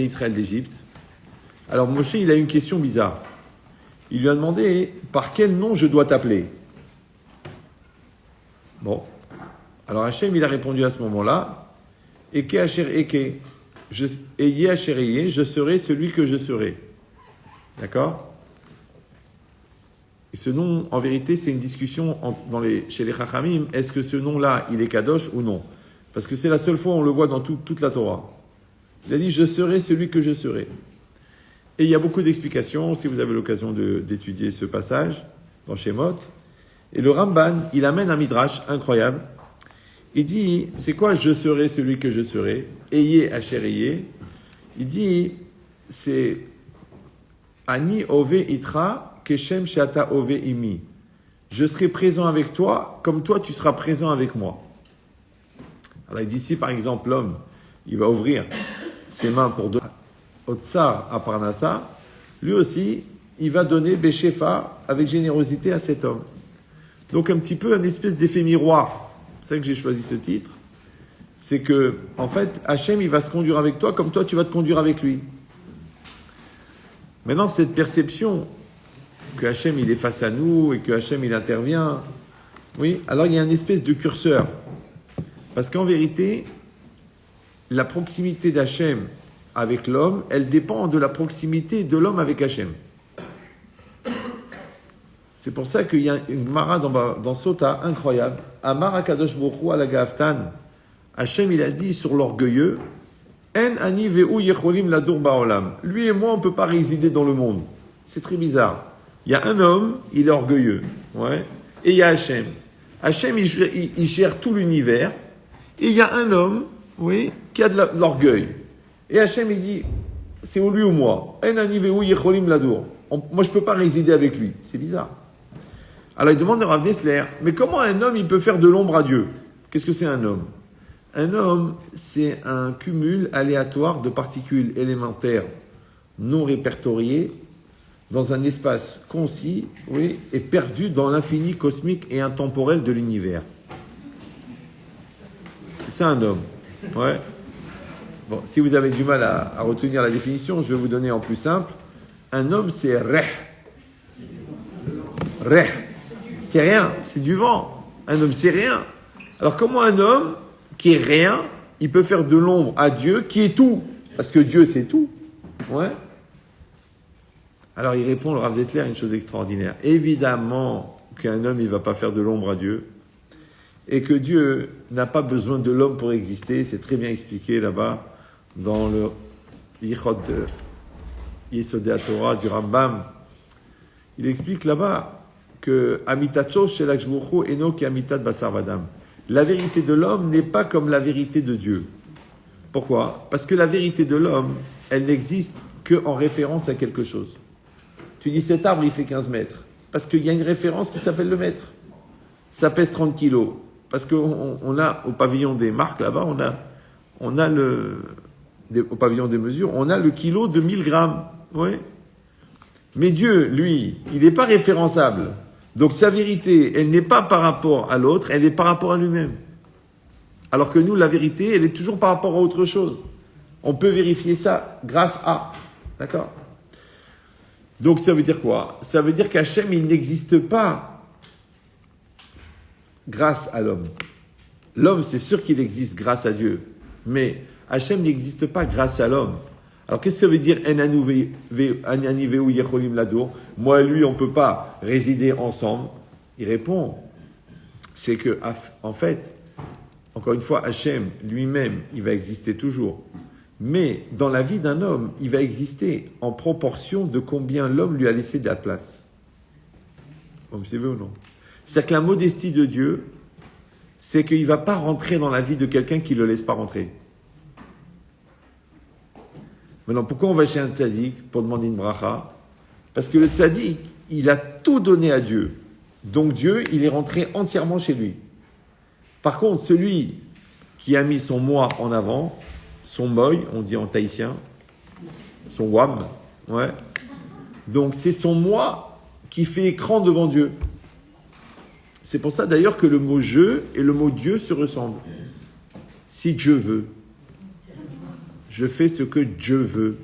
Bnei Israël d'Égypte. Alors Moshe, il a une question bizarre. Il lui a demandé par quel nom je dois t'appeler. Bon. Alors Hachem, il a répondu à ce moment-là, Eke Asher Eke, Eye Asher Eye, je serai celui que je serai. D'accord? Et ce nom, en vérité, c'est une discussion chez les Chachamim. Est-ce que ce nom-là, il est Kadosh ou non? Parce que c'est la seule fois où on le voit dans toute la Torah. Il a dit, je serai celui que je serai. Et il y a beaucoup d'explications, si vous avez l'occasion d'étudier ce passage, dans Shemot. Et le Ramban, il amène un midrash incroyable. Il dit, c'est quoi je serai celui que je serai? Eye Asher Eye. Il dit, c'est Ani Ove Itra Keshem Sheata Ove Imi. Je serai présent avec toi, comme toi tu seras présent avec moi. Alors il dit, si par exemple l'homme, il va ouvrir ses mains pour donner au Tsar à Parnassa, lui aussi, il va donner Beshefa avec générosité à cet homme. Donc un petit peu un espèce d'effet miroir. C'est ça que j'ai choisi ce titre. C'est que, en fait, Hachem, il va se conduire avec toi comme toi, tu vas te conduire avec lui. Maintenant, cette perception que Hachem, il est face à nous et que Hachem, il intervient, oui, alors il y a une espèce de curseur. Parce qu'en vérité, la proximité d'Hachem avec l'homme, elle dépend de la proximité de l'homme avec Hachem. C'est pour ça qu'il y a une Mara dans Sota incroyable. Amar HaKadosh Baruch Hu ala Gaftan. Hachem, il a dit sur l'orgueilleux, En ani ve'u yecholim ladur ba'olam. Lui et moi, on ne peut pas résider dans le monde. C'est très bizarre. Il y a un homme, il est orgueilleux. Ouais. Et il y a Hachem. Hachem, il gère tout l'univers. Et il y a un homme, oui, qui a de l'orgueil. Et Hachem, il dit, c'est lui ou moi. En ani ve'u yecholim ladur. Moi, je ne peux pas résider avec lui. C'est bizarre. Alors il demande à Rav Dessler, mais comment un homme il peut faire de l'ombre à Dieu? Qu'est-ce que c'est un homme? Un homme, c'est un cumul aléatoire de particules élémentaires non répertoriées dans un espace concis, oui, et perdu dans l'infini cosmique et intemporel de l'univers. C'est ça un homme. Ouais. Bon, si vous avez du mal à retenir la définition, je vais vous donner en plus simple. Un homme, c'est reh. Reh. C'est rien, c'est du vent. Un homme, c'est rien. Alors comment un homme qui est rien, il peut faire de l'ombre à Dieu qui est tout? Parce que Dieu, c'est tout. Ouais. Alors il répond, le Rav Dessler, une chose extraordinaire. Évidemment qu'un homme, il ne va pas faire de l'ombre à Dieu. Et que Dieu n'a pas besoin de l'homme pour exister. C'est très bien expliqué là-bas dans le Yichot Yesodei Torah du Rambam. Il explique là-bas que Amitatso chez l'Akshbourou eno ki amitat basar vadam. La vérité de l'homme n'est pas comme la vérité de Dieu. Pourquoi? Parce que la vérité de l'homme, elle n'existe qu'en référence à quelque chose. Tu dis cet arbre, il fait 15 mètres. Parce qu'il y a une référence qui s'appelle le mètre. Ça pèse 30 kilos. Parce qu'on a, au pavillon des marques là-bas, on a au pavillon des mesures, on a le kilo de 1000 grammes. Oui. Mais Dieu, lui, il n'est pas référençable. Donc sa vérité, elle n'est pas par rapport à l'autre, elle est par rapport à lui-même. Alors que nous, la vérité, elle est toujours par rapport à autre chose. On peut vérifier ça grâce à. D'accord? Donc ça veut dire quoi? Ça veut dire qu'Hachem, il n'existe pas grâce à l'homme. L'homme, c'est sûr qu'il existe grâce à Dieu. Mais Hachem n'existe pas grâce à l'homme. Alors, qu'est-ce que ça veut dire moi et lui, on ne peut pas résider ensemble? Il répond, c'est que, en fait, encore une fois, Hachem lui-même, il va exister toujours. Mais dans la vie d'un homme, il va exister en proportion de combien l'homme lui a laissé de la place. Vous me suivez ou non? C'est-à-dire que la modestie de Dieu, c'est qu'il ne va pas rentrer dans la vie de quelqu'un qui ne le laisse pas rentrer. Maintenant, pourquoi on va chez un tzaddik pour demander une bracha? Parce que le tzaddik, il a tout donné à Dieu. Donc Dieu, il est rentré entièrement chez lui. Par contre, celui qui a mis son moi en avant, son moy, on dit en tahitien, son wam, ouais. Donc c'est son moi qui fait écran devant Dieu. C'est pour ça d'ailleurs que le mot je et le mot Dieu se ressemblent. Si Dieu veut. Je fais ce que Dieu veut.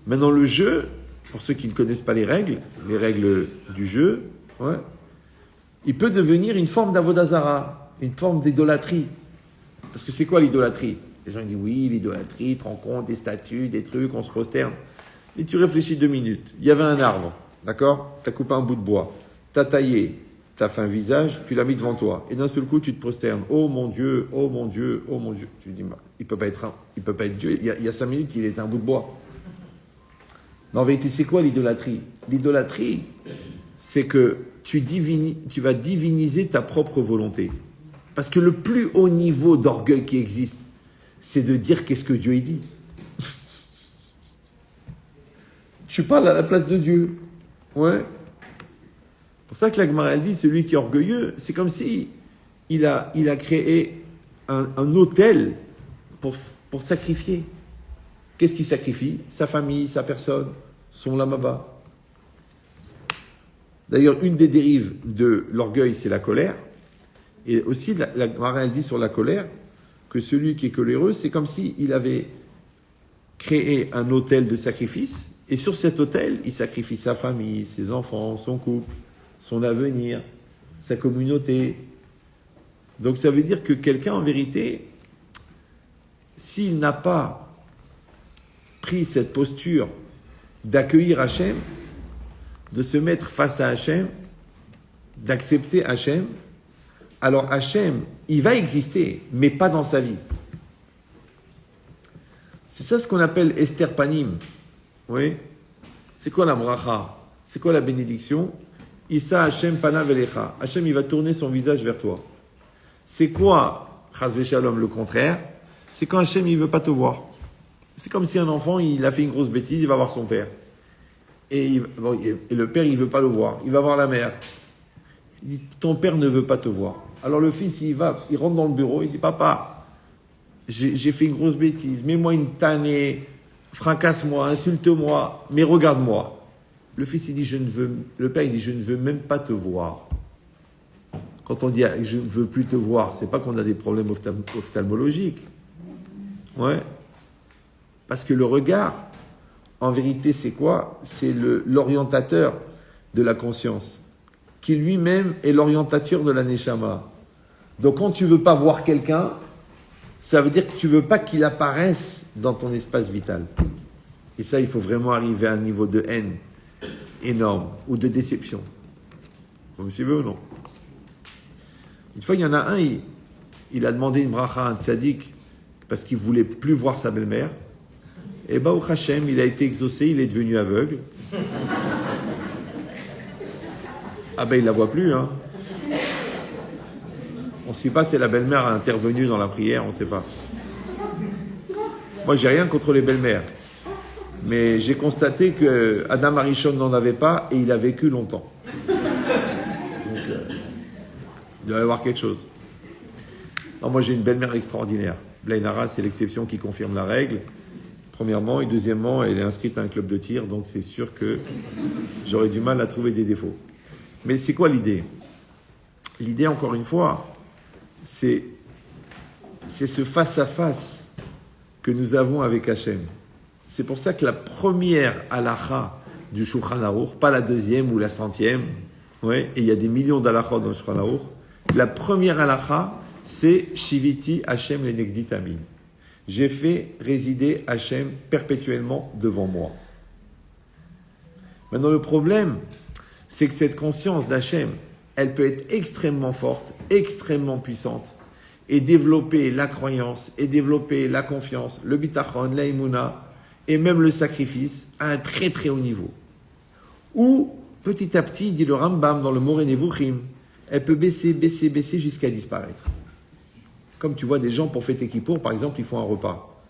Maintenant, le jeu, pour ceux qui ne connaissent pas les règles du jeu, ouais, il peut devenir une forme d'avodazara, une forme d'idolâtrie. Parce que c'est quoi l'idolâtrie? Les gens disent oui, l'idolâtrie, tu te rends compte, des statues, des trucs, on se prosterne. Et tu réfléchis 2 minutes. Il y avait un arbre, d'accord? Tu as coupé un bout de bois, tu as taillé, tu as fait un visage, tu l'as mis devant toi. Et d'un seul coup, tu te prosternes. Oh mon Dieu, oh mon Dieu, oh mon Dieu. Tu te dis, il peut pas être Dieu. Il y a 5 minutes, il était un bout de bois. Mais en vérité, c'est quoi l'idolâtrie? L'idolâtrie, c'est que tu vas diviniser ta propre volonté. Parce que le plus haut niveau d'orgueil qui existe, c'est de dire qu'est-ce que Dieu dit. Tu parles à la place de Dieu. Ouais. C'est pour ça que la Gemara elle dit, celui qui est orgueilleux, c'est comme si il a créé un autel pour sacrifier. Qu'est-ce qu'il sacrifie? Sa famille, sa personne, son lamaba. D'ailleurs, une des dérives de l'orgueil, c'est la colère. Et aussi, la Gemara elle dit sur la colère, que celui qui est coléreux, c'est comme s'il avait créé un autel de sacrifice, et sur cet autel, il sacrifie sa famille, ses enfants, son couple, son avenir, sa communauté. Donc ça veut dire que quelqu'un, en vérité, s'il n'a pas pris cette posture d'accueillir Hachem, de se mettre face à Hachem, d'accepter Hachem, alors Hachem, il va exister, mais pas dans sa vie. C'est ça ce qu'on appelle Esther Panim. Oui. C'est quoi la bracha? C'est quoi la bénédiction? Issa Hachem Panav Elecha. Hachem, il va tourner son visage vers toi. C'est quoi, Chas v'Shalom, le contraire? C'est quand Hachem, il veut pas te voir. C'est comme si un enfant, il a fait une grosse bêtise, il va voir son père. Et le père, il veut pas le voir. Il va voir la mère. Il dit, ton père ne veut pas te voir. Alors le fils, il rentre dans le bureau, il dit, papa, j'ai fait une grosse bêtise, mets-moi une tannée, fracasse-moi, insulte-moi, mais regarde-moi. Le fils, il dit, le père, il dit, je ne veux même pas te voir. Quand on dit, je ne veux plus te voir, c'est pas qu'on a des problèmes ophtalmologiques. Ouais. Parce que le regard, en vérité, c'est quoi? C'est l'orientateur de la conscience, qui lui-même est l'orientateur de la neshama. Donc quand tu veux pas voir quelqu'un, ça veut dire que tu veux pas qu'il apparaisse dans ton espace vital. Et ça, il faut vraiment arriver à un niveau de haine énorme, ou de déception. Vous me suivez ou non? Une fois, il y en a un, il a demandé une bracha à un tzaddik, parce qu'il voulait plus voir sa belle-mère. Et bah, au Hachem, il a été exaucé, il est devenu aveugle. Ah ben, il la voit plus, hein. On ne sait pas si la belle-mère a intervenu dans la prière, on ne sait pas. Moi, j'ai rien contre les belles-mères. Mais j'ai constaté que Adam Arishon n'en avait pas et il a vécu longtemps. Donc, il doit y avoir quelque chose. Non, moi, j'ai une belle-mère extraordinaire. Blainara, c'est l'exception qui confirme la règle. Premièrement, et deuxièmement, elle est inscrite à un club de tir, donc c'est sûr que j'aurais du mal à trouver des défauts. Mais c'est quoi l'idée? L'idée, encore une fois, c'est ce face-à-face que nous avons avec Hachem. C'est pour ça que la première halakha du Shulchan Aruch, pas la deuxième ou la 100e, ouais, et il y a des millions d'halakhot dans le Shulchan Aruch, la première halakha, c'est Shiviti Hachem lenegdi tamid. J'ai fait résider Hachem perpétuellement devant moi. Maintenant, le problème, c'est que cette conscience d'Hachem, elle peut être extrêmement forte, extrêmement puissante, et développer la croyance, et développer la confiance, le bitachon, la imuna, et même le sacrifice, à un très très haut niveau. Ou, petit à petit, dit le Rambam dans le Moreh Nevuchim, elle peut baisser jusqu'à disparaître. Comme tu vois des gens pour fêter Kippour, par exemple, ils font un repas.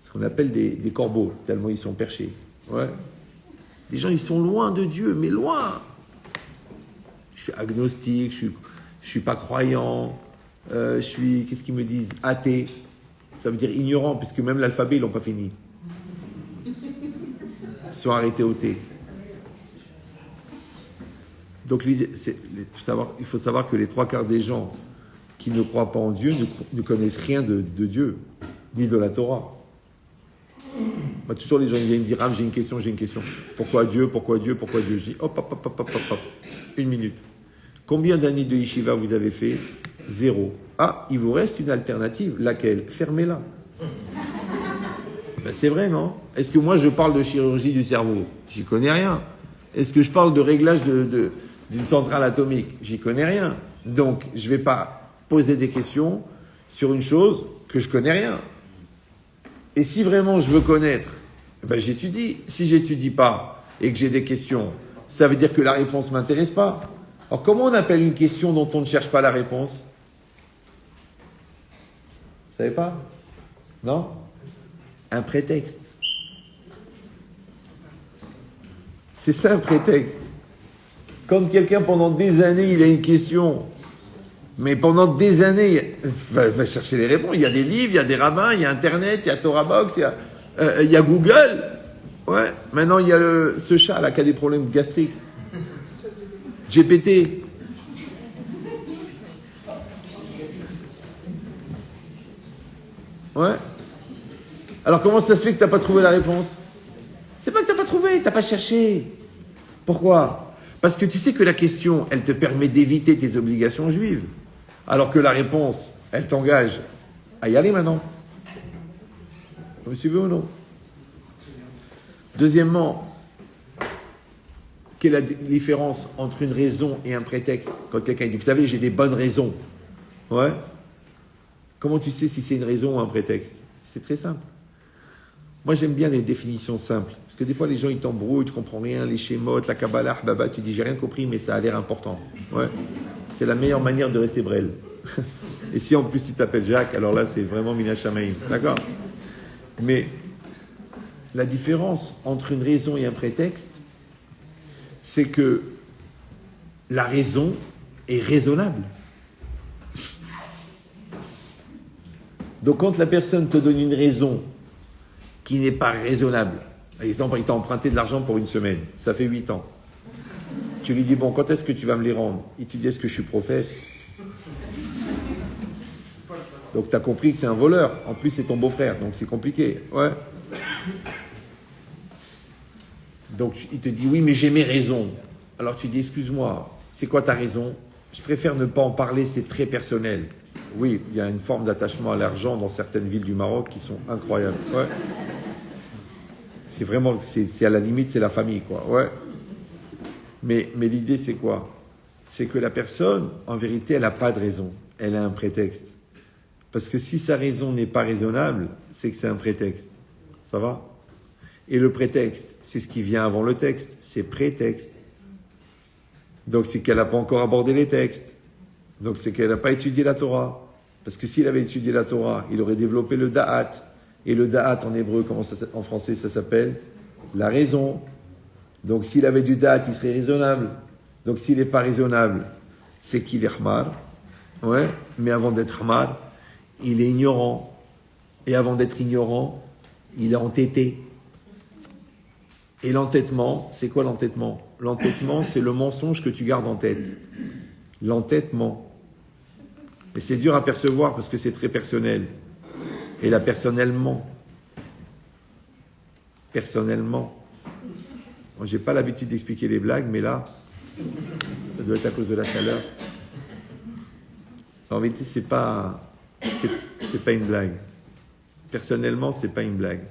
Ce qu'on appelle des corbeaux, tellement ils sont perchés. Ouais. Des gens, ils sont loin de Dieu, mais loin. Je suis agnostique, je suis pas croyant, je suis, qu'est-ce qu'ils me disent, athée. Ça veut dire ignorant, puisque même l'alphabet, ils l'ont pas fini. Ils sont arrêtés au T. Donc l'idée, il faut savoir que les 3/4 des gens qui ne croient pas en Dieu ne connaissent rien de Dieu. ni de la Torah. Moi, toujours les gens viennent me dire, ah, j'ai une question. Pourquoi Dieu, pourquoi Dieu, pourquoi Dieu? Je dis, hop, une minute. Combien d'années de yeshiva vous avez fait? 0. Ah, il vous reste une alternative. Laquelle? Fermez-la. Ben, c'est vrai, non? Est-ce que moi, je parle de chirurgie du cerveau? J'y connais rien. Est-ce que je parle de réglage d'une centrale atomique? J'y connais rien. Donc, je ne vais pas poser des questions sur une chose que je connais rien. Et si vraiment je veux connaître, ben j'étudie. Si j'étudie pas et que j'ai des questions, ça veut dire que la réponse m'intéresse pas. Alors comment on appelle une question dont on ne cherche pas la réponse? Vous savez pas? Non? Un prétexte. C'est ça un prétexte. Quand quelqu'un pendant des années il a une question, mais pendant des années, va chercher les réponses. Il y a des livres, il y a des rabbins, il y a Internet, il y a Torah Box, il y a Google. Ouais. Maintenant, il y a ce chat là qui a des problèmes gastriques. GPT. Ouais. Alors comment ça se fait que tu n'as pas trouvé la réponse? C'est pas que tu n'as pas trouvé, tu n'as pas cherché. Pourquoi? Parce que tu sais que la question, elle te permet d'éviter tes obligations juives. Alors que la réponse, elle t'engage à y aller maintenant. Vous me suivez ou non? Deuxièmement, quelle est la différence entre une raison et un prétexte? Quand quelqu'un dit, vous savez, j'ai des bonnes raisons. Ouais. Comment tu sais si c'est une raison ou un prétexte? C'est très simple. Moi, j'aime bien les définitions simples. Parce que des fois, les gens, ils t'embrouillent, tu ne comprends rien, les schémotes, la Kabbalah, baba, tu dis, j'ai rien compris, mais ça a l'air important. Ouais. C'est la meilleure manière de rester brel. Et si en plus tu t'appelles Jacques, alors là, c'est vraiment Mina Shamaïm. D'accord? Mais la différence entre une raison et un prétexte, c'est que la raison est raisonnable. Donc quand la personne te donne une raison qui n'est pas raisonnable, par exemple, il t'a emprunté de l'argent pour une semaine, ça fait 8 ans. Tu lui dis, bon, quand est-ce que tu vas me les rendre? Il te dit, est-ce que je suis prophète? Donc tu as compris que c'est un voleur. En plus, c'est ton beau-frère, donc c'est compliqué. Ouais. Donc il te dit, oui, mais j'ai mes raisons. Alors tu dis, excuse-moi, c'est quoi ta raison? Je préfère ne pas en parler, c'est très personnel. Oui, il y a une forme d'attachement à l'argent dans certaines villes du Maroc qui sont incroyables. Ouais. C'est vraiment, c'est à la limite, c'est la famille, quoi. Ouais. Mais l'idée, c'est quoi? C'est que la personne, en vérité, elle n'a pas de raison. Elle a un prétexte. Parce que si sa raison n'est pas raisonnable, c'est que c'est un prétexte. Ça va? Et le prétexte, c'est ce qui vient avant le texte. C'est prétexte. Donc c'est qu'elle n'a pas encore abordé les textes. Donc c'est qu'elle n'a pas étudié la Torah. Parce que s'il avait étudié la Torah, il aurait développé le da'at. Et le da'at en hébreu, en français, ça s'appelle la raison. Donc s'il avait du da'at, il serait raisonnable. Donc s'il n'est pas raisonnable, c'est qu'il est hmar. Ouais. Mais avant d'être hmar, il est ignorant. Et avant d'être ignorant, il est entêté. Et l'entêtement, c'est quoi l'entêtement? L'entêtement, c'est le mensonge que tu gardes en tête. L'entêtement. Et c'est dur à percevoir parce que c'est très personnel. Et là, personnellement. Moi, j'ai pas l'habitude d'expliquer les blagues, mais là, ça doit être à cause de la chaleur. En vérité, c'est pas une blague. Personnellement, c'est pas une blague.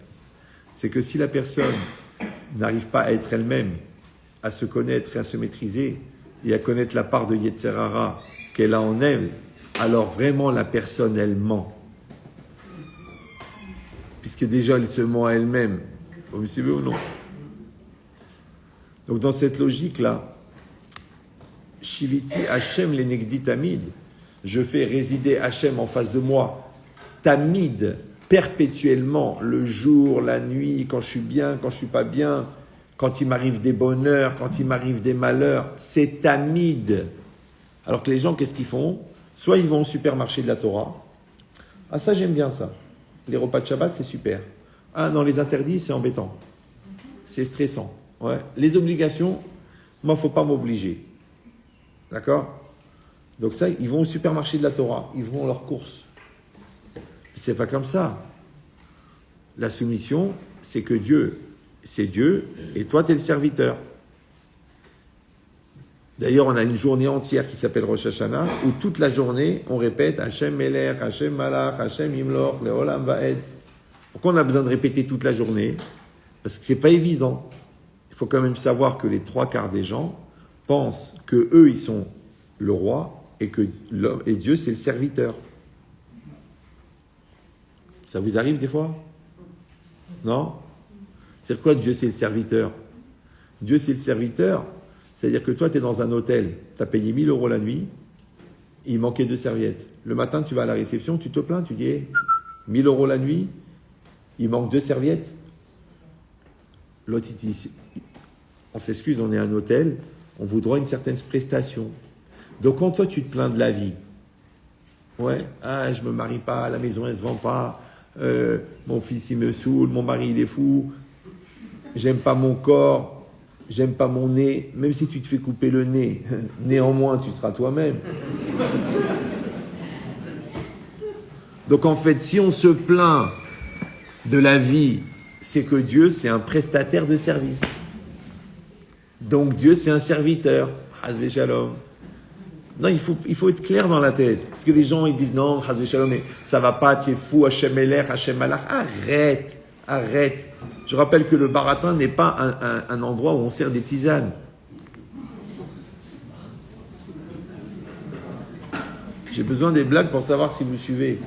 C'est que si la personne n'arrive pas à être elle-même, à se connaître et à se maîtriser, et à connaître la part de Yetzer Hara qu'elle a en elle, alors vraiment la personne, elle ment. Puisque déjà, elle se ment à elle-même. Vous me suivez ou non? Donc dans cette logique-là, Shiviti Hachem lenegdi tamid, je fais résider Hachem en face de moi, tamid, perpétuellement, le jour, la nuit, quand je suis bien, quand je suis pas bien, quand il m'arrive des bonheurs, quand il m'arrive des malheurs, c'est tamid. Alors que les gens, qu'est-ce qu'ils font? Soit ils vont au supermarché de la Torah. Ah, ça, j'aime bien ça. Les repas de Shabbat, c'est super. Ah, non, les interdits, c'est embêtant. C'est stressant. Ouais. Les obligations, moi, il ne faut pas m'obliger. D'accord? Donc ça, ils vont au supermarché de la Torah. Ils vont à leurs courses. C'est pas comme ça. La soumission, c'est que Dieu, c'est Dieu, et toi, tu es le serviteur. D'ailleurs, on a une journée entière qui s'appelle Rosh Hashanah, où toute la journée, on répète Hashem Melech, Hashem Malach, Hashem Imloch, Leolam Vaed. Pourquoi on a besoin de répéter toute la journée? Parce que c'est pas évident. Il faut quand même savoir que les 3/4 des gens pensent que eux, ils sont le roi et que l'homme et Dieu, c'est le serviteur. Ça vous arrive des fois? Non? C'est quoi Dieu, c'est le serviteur? Dieu, c'est le serviteur. C'est-à-dire que toi, tu es dans un hôtel, tu as payé 1 000 € la nuit, il manquait 2 serviettes. Le matin, tu vas à la réception, tu te plains, tu dis, 1 000 € la nuit, il manque 2 serviettes. L'autre, il dit, on s'excuse, on est un hôtel, on vous doit une certaine prestation. Donc, quand toi, tu te plains de la vie, ouais, je me marie pas, la maison, elle se vend pas, mon fils, il me saoule, mon mari, il est fou, j'aime pas mon corps, j'aime pas mon nez, même si tu te fais couper le nez, néanmoins, tu seras toi-même. Donc, en fait, si on se plaint de la vie, c'est que Dieu, c'est un prestataire de service. Donc Dieu, c'est un serviteur. Chas Shalom. Non, il faut être clair dans la tête. Parce que les gens, ils disent non, Chas Shalom, mais ça va pas, tu es fou, Hashem Melech, Hashem Malach. Arrête. Je rappelle que le baratin n'est pas un endroit où on sert des tisanes. J'ai besoin des blagues pour savoir si vous suivez.